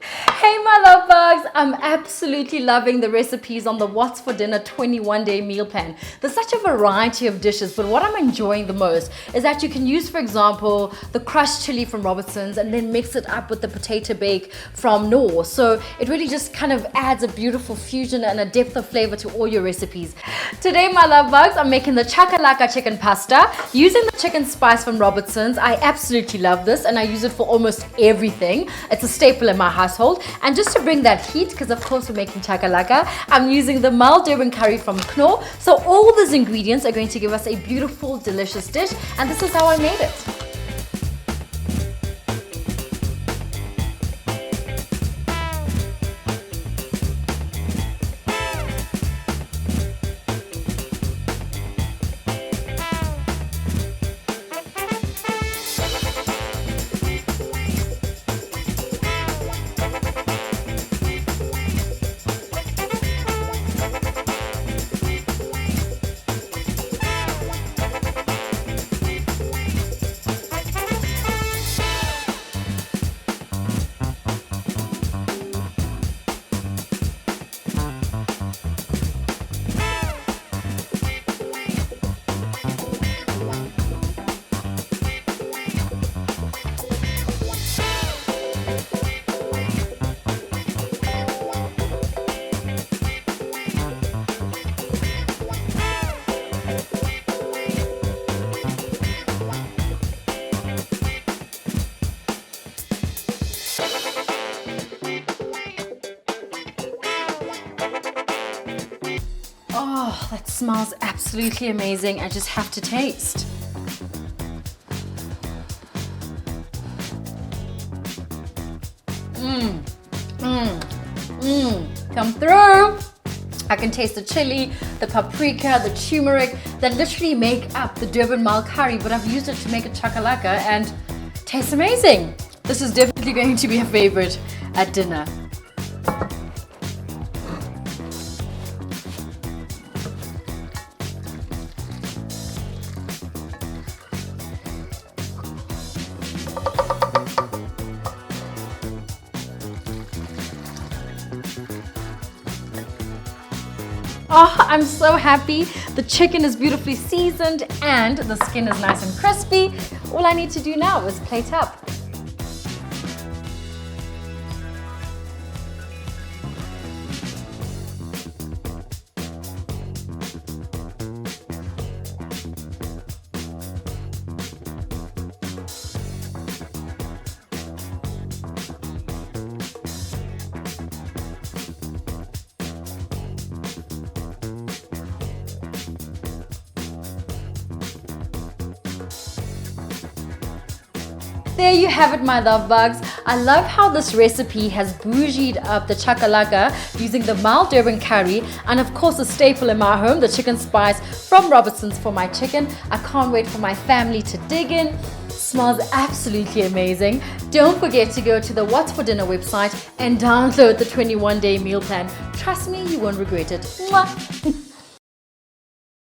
Hey my love bugs, I'm absolutely loving the recipes on the What's for Dinner 21-day meal plan. There's such a variety of dishes, but what I'm enjoying the most is that you can use, for example, the crushed chili from Robertson's and then mix it up with the potato bake from Knorr. So it really just kind of adds a beautiful fusion and a depth of flavor to all your recipes. Today my love bugs, I'm making the Chakalaka chicken pasta using the chicken spice from Robertson's. I absolutely love this and I use it for almost everything. It's a staple in my household. And just to bring that heat, because of course we're making chakalaka, I'm using the mild Durban curry from Knorr. So all these ingredients are going to give us a beautiful, delicious dish, and this is how I made it. Oh, that smells absolutely amazing. I just have to taste. Come through. I can taste the chili, the paprika, the turmeric that literally make up the Durban mild curry, but I've used it to make a chakalaka and it tastes amazing. This is definitely going to be a favorite at dinner. Oh, I'm so happy. The chicken is beautifully seasoned and the skin is nice and crispy. All I need to do now is plate up. There you have it, my love bugs. I love how this recipe has bougied up the chakalaka using the mild Durban curry and of course a staple in my home, the chicken spice from Robertson's for my chicken. I can't wait for my family to dig in. Smells absolutely amazing. Don't forget to go to the What's for Dinner website and download the 21-day meal plan. Trust me, you won't regret it. Mwah.